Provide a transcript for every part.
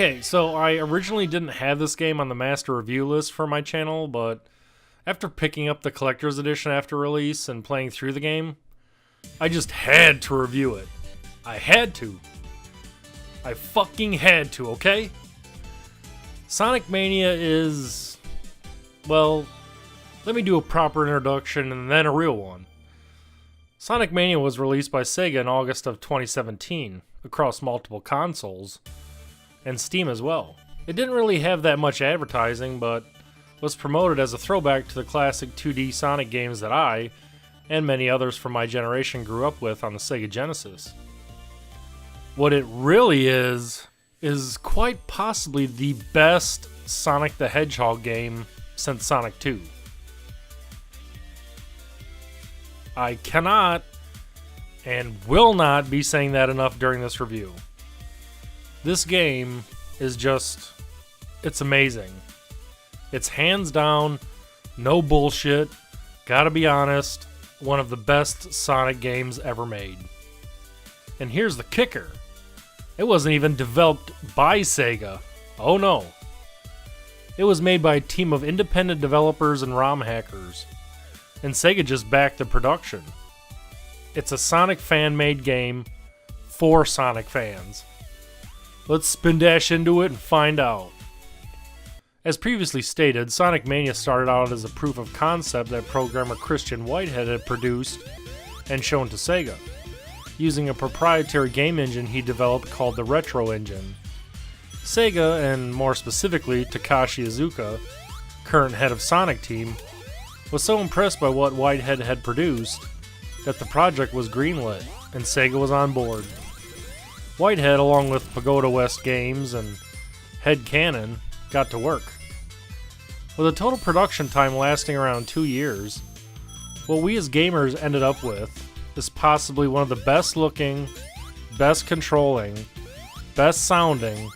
Okay, so I originally didn't have this game on the master review list for my channel, but after picking up the collector's edition after release and playing through the game, I just had to review it. I had to. I fucking had to, okay? Sonic Mania is... well, let me do a proper introduction and then a real one. Sonic Mania was released by Sega in August of 2017 across multiple consoles, and Steam as well. It didn't really have that much advertising, but was promoted as a throwback to the classic 2D Sonic games that I, and many others from my generation, grew up with on the Sega Genesis. What it really is quite possibly the best Sonic the Hedgehog game since Sonic 2. I cannot and will not be saying that enough during this review. This game is just, it's amazing. It's hands down, no bullshit, gotta be honest, one of the best Sonic games ever made. And here's the kicker. It wasn't even developed by Sega. Oh no. It was made by a team of independent developers and ROM hackers. And Sega just backed the production. It's a Sonic fan-made game for Sonic fans. Let's spin dash into it and find out. As previously stated, Sonic Mania started out as a proof of concept that programmer Christian Whitehead had produced and shown to Sega, using a proprietary game engine he developed called the Retro Engine. Sega, and more specifically Takashi Iizuka, current head of Sonic Team, was so impressed by what Whitehead had produced that the project was greenlit and Sega was on board. Whitehead, along with Pagoda West Games and Head Cannon, got to work. With a total production time lasting around 2 years, what we as gamers ended up with is possibly one of the best looking, best controlling, best sounding,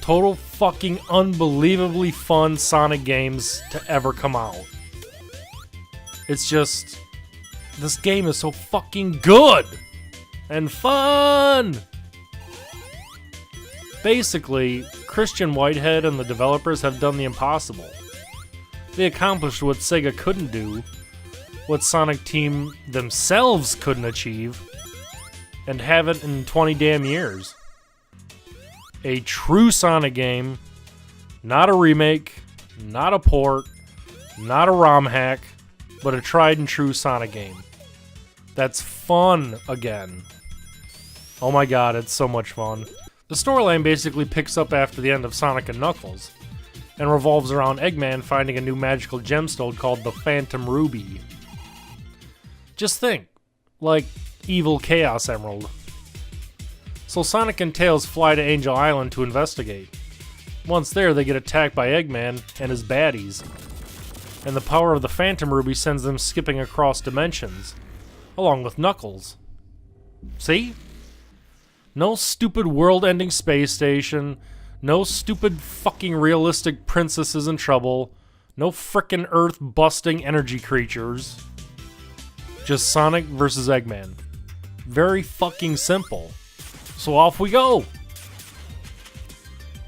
total fucking unbelievably fun Sonic games to ever come out. It's just, this game is so fucking good and fun! Basically, Christian Whitehead and the developers have done the impossible. They accomplished what Sega couldn't do, what Sonic Team themselves couldn't achieve, and haven't in 20 damn years. A true Sonic game, not a remake, not a port, not a ROM hack, but a tried and true Sonic game. That's fun again. Oh my god, it's so much fun. The storyline basically picks up after the end of Sonic and Knuckles, and revolves around Eggman finding a new magical gemstone called the Phantom Ruby. Just think, like evil Chaos Emerald. So Sonic and Tails fly to Angel Island to investigate. Once there, they get attacked by Eggman and his baddies, and the power of the Phantom Ruby sends them skipping across dimensions, along with Knuckles. See? No stupid world-ending space station, no stupid fucking realistic princesses in trouble, no frickin' earth-busting energy creatures. Just Sonic versus Eggman. Very fucking simple. So off we go!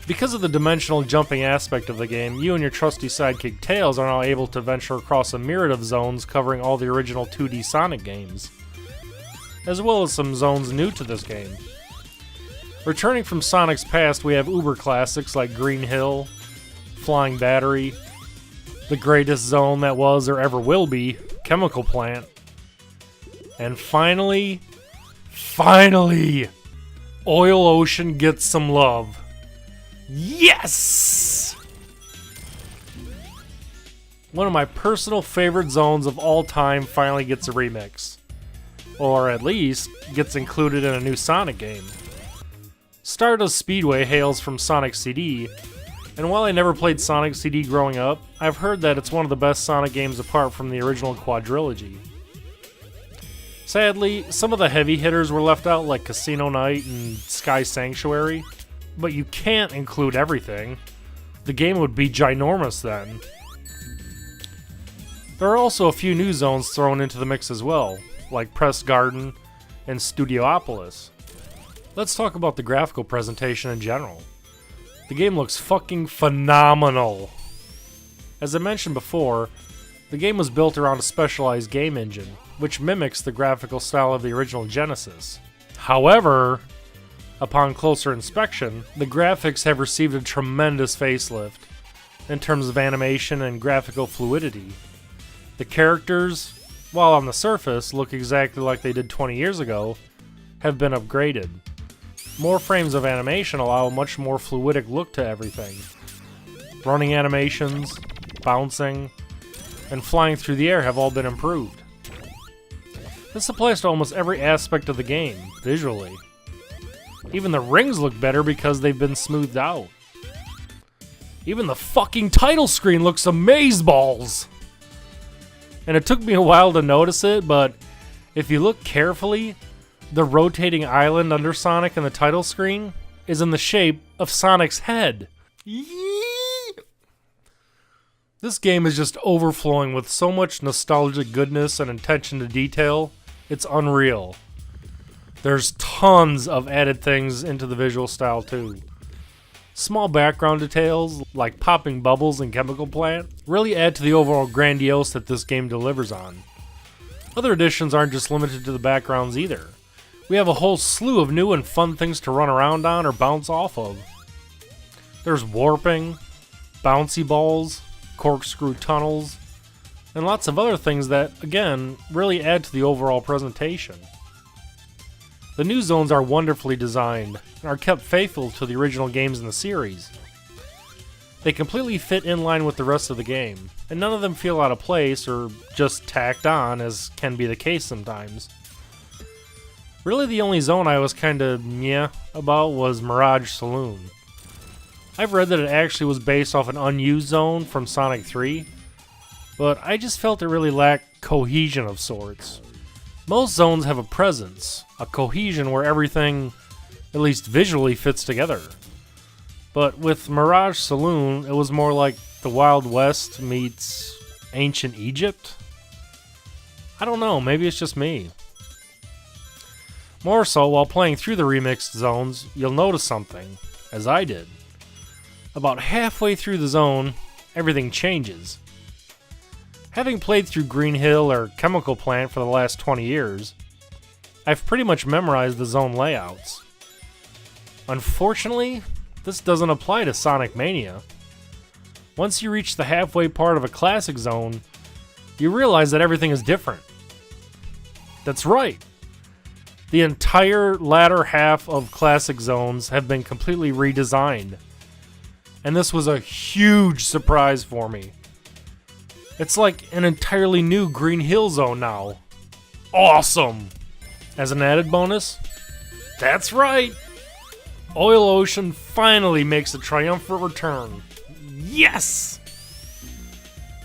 Because of the dimensional jumping aspect of the game, you and your trusty sidekick Tails are now able to venture across a myriad of zones covering all the original 2D Sonic games, as well as some zones new to this game. Returning from Sonic's past, we have uber classics like Green Hill, Flying Battery, the greatest zone that was or ever will be, Chemical Plant, and finally, Oil Ocean gets some love. Yes! One of my personal favorite zones of all time finally gets a remix. Or at least, gets included in a new Sonic game. Stardust Speedway hails from Sonic CD, and while I never played Sonic CD growing up, I've heard that it's one of the best Sonic games apart from the original quadrilogy. Sadly, some of the heavy hitters were left out like Casino Night and Sky Sanctuary, but you can't include everything. The game would be ginormous then. There are also a few new zones thrown into the mix as well, like Press Garden and Studiopolis. Let's talk about the graphical presentation in general. The game looks fucking phenomenal. As I mentioned before, the game was built around a specialized game engine, which mimics the graphical style of the original Genesis. However, upon closer inspection, the graphics have received a tremendous facelift in terms of animation and graphical fluidity. The characters, while on the surface look exactly like they did 20 years ago, have been upgraded. More frames of animation allow a much more fluidic look to everything. Running animations, bouncing, and flying through the air have all been improved. This applies to almost every aspect of the game, visually. Even the rings look better because they've been smoothed out. Even the fucking title screen looks amazeballs! And it took me a while to notice it, but if you look carefully, the rotating island under Sonic in the title screen is in the shape of Sonic's head. This game is just overflowing with so much nostalgic goodness and attention to detail, it's unreal. There's tons of added things into the visual style too. Small background details, like popping bubbles in Chemical Plant, really add to the overall grandiose that this game delivers on. Other additions aren't just limited to the backgrounds either. We have a whole slew of new and fun things to run around on or bounce off of. There's warping, bouncy balls, corkscrew tunnels, and lots of other things that, again, really add to the overall presentation. The new zones are wonderfully designed and are kept faithful to the original games in the series. They completely fit in line with the rest of the game, and none of them feel out of place or just tacked on, as can be the case sometimes. Really, the only zone I was kinda meh about was Mirage Saloon. I've read that it actually was based off an unused zone from Sonic 3, but I just felt it really lacked cohesion of sorts. Most zones have a presence, a cohesion where everything, at least visually, fits together. But with Mirage Saloon, it was more like the Wild West meets ancient Egypt? I don't know, maybe it's just me. More so, while playing through the remixed zones, you'll notice something, as I did. About halfway through the zone, everything changes. Having played through Green Hill or Chemical Plant for the last 20 years, I've pretty much memorized the zone layouts. Unfortunately, this doesn't apply to Sonic Mania. Once you reach the halfway part of a classic zone, you realize that everything is different. That's right. The entire latter half of classic zones have been completely redesigned. And this was a huge surprise for me. It's like an entirely new Green Hill zone now. Awesome! As an added bonus, that's right! Oil Ocean finally makes a triumphant return. Yes!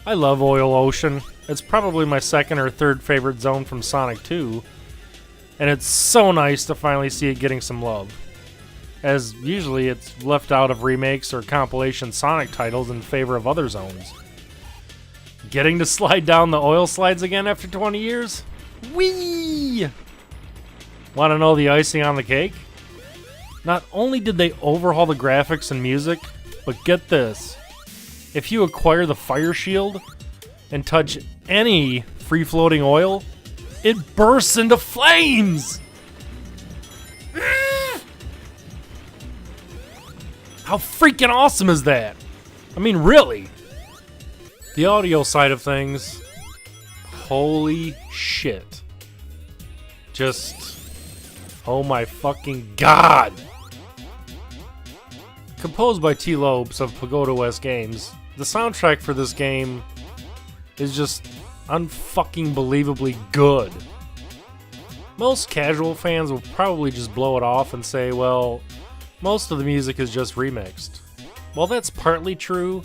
I love Oil Ocean. It's probably my second or third favorite zone from Sonic 2. And it's so nice to finally see it getting some love, as usually it's left out of remakes or compilation Sonic titles in favor of other zones. Getting to slide down the oil slides again after 20 years? Whee! Want to know the icing on the cake? Not only did they overhaul the graphics and music, but get this. If you acquire the Fire Shield and touch any free-floating oil, it bursts into flames! How freaking awesome is that? I mean, really? The audio side of things, holy shit. Just, oh my fucking god! Composed by T. Lopes of Pagoda West Games, the soundtrack for this game is just unfucking believably good. Most casual fans will probably just blow it off and say, well, most of the music is just remixed. While that's partly true,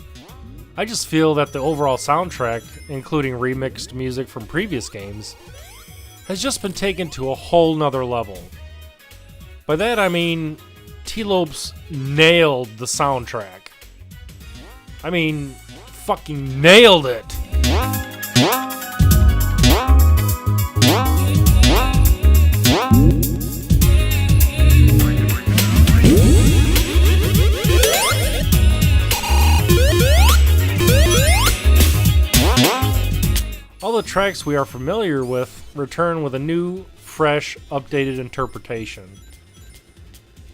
I just feel that the overall soundtrack, including remixed music from previous games, has just been taken to a whole nother level. By that I mean, T. Lopes nailed the soundtrack. I mean, fucking nailed it! the tracks we are familiar with return with a new, fresh, updated interpretation.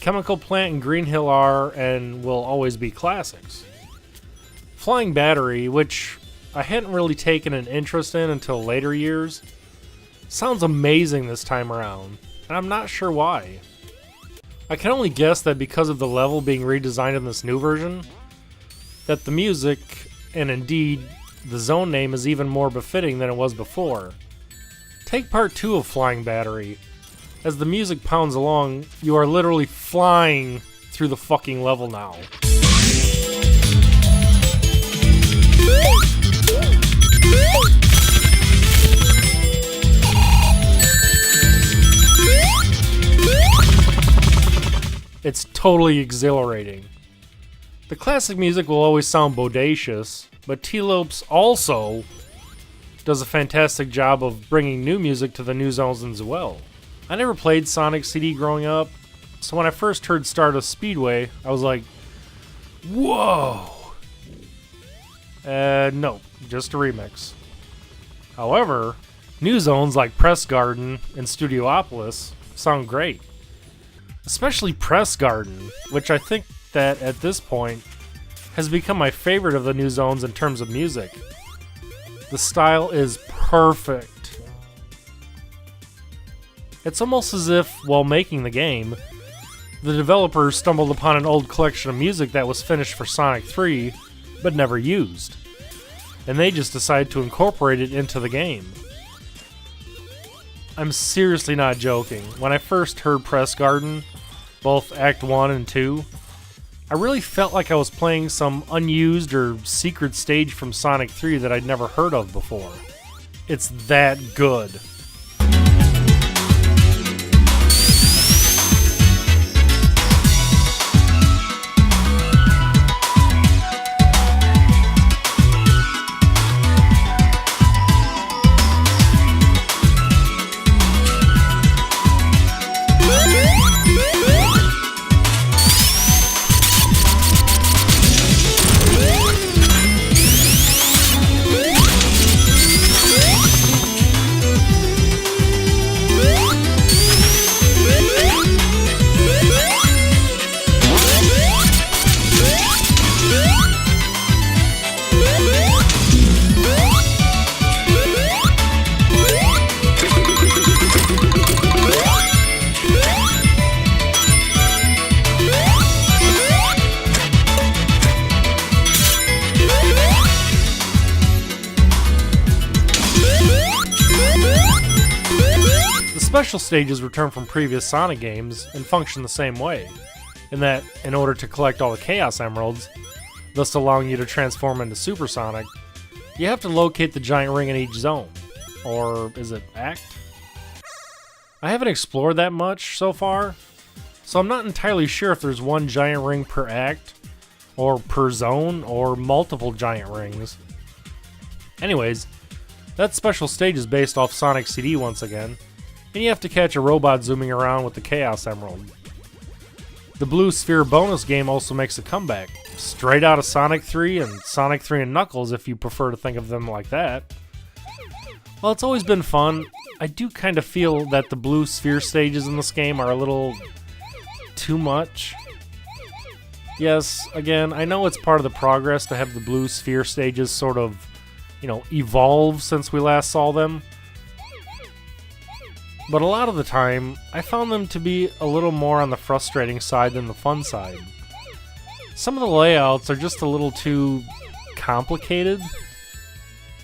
Chemical Plant and Green Hill are and will always be classics. Flying Battery, which I hadn't really taken an interest in until later years, sounds amazing this time around, and I'm not sure why. I can only guess that because of the level being redesigned in this new version, that the music, and indeed the zone name, is even more befitting than it was before. Take part 2 of Flying Battery. As the music pounds along, you are literally flying through the fucking level now. It's totally exhilarating. The classic music will always sound bodacious, but T-Lopes also does a fantastic job of bringing new music to the new zones as well. I never played Sonic CD growing up, so when I first heard Stardust Speedway, I was like, whoa! No, just a remix. However, new zones like Press Garden and Studiopolis sound great. Especially Press Garden, which I think that at this point has become my favorite of the new zones in terms of music. The style is perfect. It's almost as if, while making the game, the developers stumbled upon an old collection of music that was finished for Sonic 3, but never used. And they just decided to incorporate it into the game. I'm seriously not joking. When I first heard Press Garden, both Act 1 and 2, I really felt like I was playing some unused or secret stage from Sonic 3 that I'd never heard of before. It's that good. Special stages return from previous Sonic games and function the same way, in that in order to collect all the Chaos Emeralds, thus allowing you to transform into Super Sonic, you have to locate the giant ring in each zone. Or is it act? I haven't explored that much so far, so I'm not entirely sure if there's one giant ring per act, or per zone, or multiple giant rings. Anyways, that special stage is based off Sonic CD once again, and you have to catch a robot zooming around with the Chaos Emerald. The Blue Sphere bonus game also makes a comeback, straight out of Sonic 3 and Sonic 3 and Knuckles if you prefer to think of them like that. While it's always been fun, I do kind of feel that the Blue Sphere stages in this game are a little too much. Yes, again, I know it's part of the progress to have the Blue Sphere stages sort of, evolve since we last saw them. But a lot of the time, I found them to be a little more on the frustrating side than the fun side. Some of the layouts are just a little too complicated.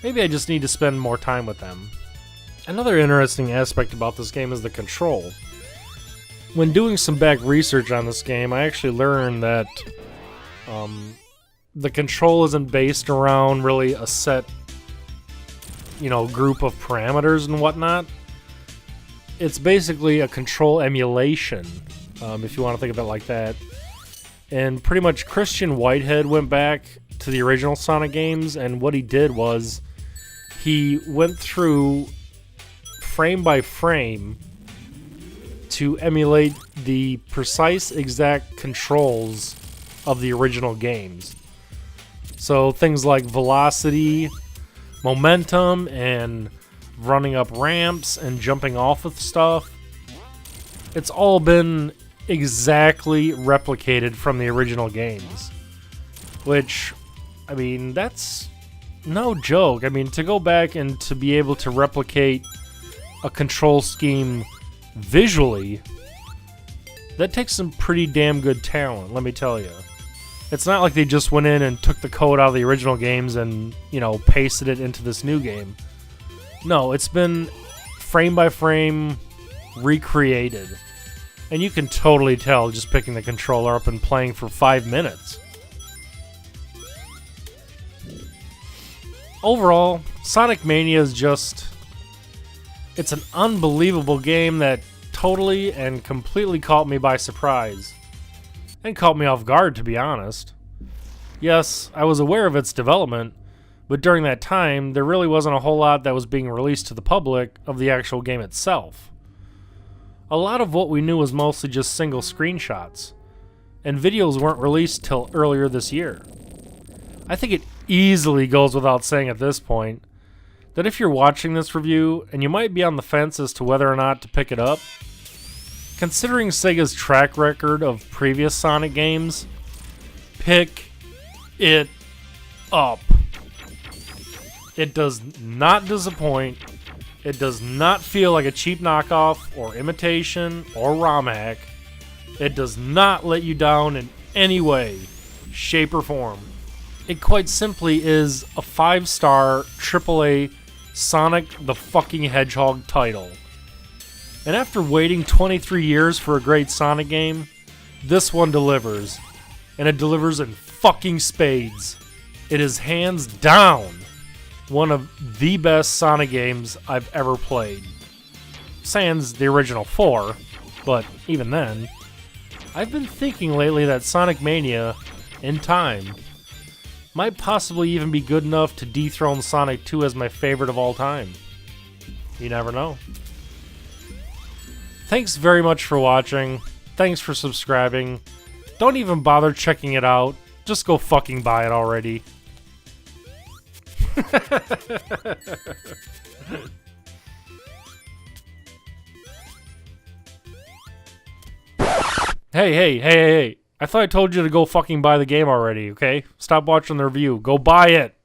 Maybe I just need to spend more time with them. Another interesting aspect about this game is the control. When doing some back research on this game, I actually learned that the control isn't based around really a set, group of parameters and whatnot. It's basically a control emulation, if you want to think of it like that. And pretty much Christian Whitehead went back to the original Sonic games, and what he did was he went through frame by frame to emulate the precise exact controls of the original games. So things like velocity, momentum and running up ramps and jumping off of stuff. It's all been exactly replicated from the original games. Which, I mean, that's no joke. I mean, to go back and to be able to replicate a control scheme visually, that takes some pretty damn good talent, let me tell you. It's not like they just went in and took the code out of the original games and, you know, pasted it into this new game. No, it's been frame by frame recreated. And you can totally tell just picking the controller up and playing for 5 minutes. Overall, Sonic Mania is just... it's an unbelievable game that totally and completely caught me by surprise. And caught me off guard, to be honest. Yes, I was aware of its development, but during that time, there really wasn't a whole lot that was being released to the public of the actual game itself. A lot of what we knew was mostly just single screenshots, and videos weren't released till earlier this year. I think it easily goes without saying at this point that if you're watching this review and you might be on the fence as to whether or not to pick it up, considering Sega's track record of previous Sonic games, pick it up. It does not disappoint. It does not feel like a cheap knockoff or imitation or ROM hack. It does not let you down in any way, shape, or form. It quite simply is a 5-star AAA Sonic the fucking Hedgehog title. And after waiting 23 years for a great Sonic game, this one delivers. And it delivers in fucking spades. It is hands down one of the best Sonic games I've ever played. Sans the original 4, but even then, I've been thinking lately that Sonic Mania, in time, might possibly even be good enough to dethrone Sonic 2 as my favorite of all time. You never know. Thanks very much for watching. Thanks for subscribing. Don't even bother checking it out. Just go fucking buy it already. Hey. I thought I told you to go fucking buy the game already, okay? Stop watching the review. Go buy it.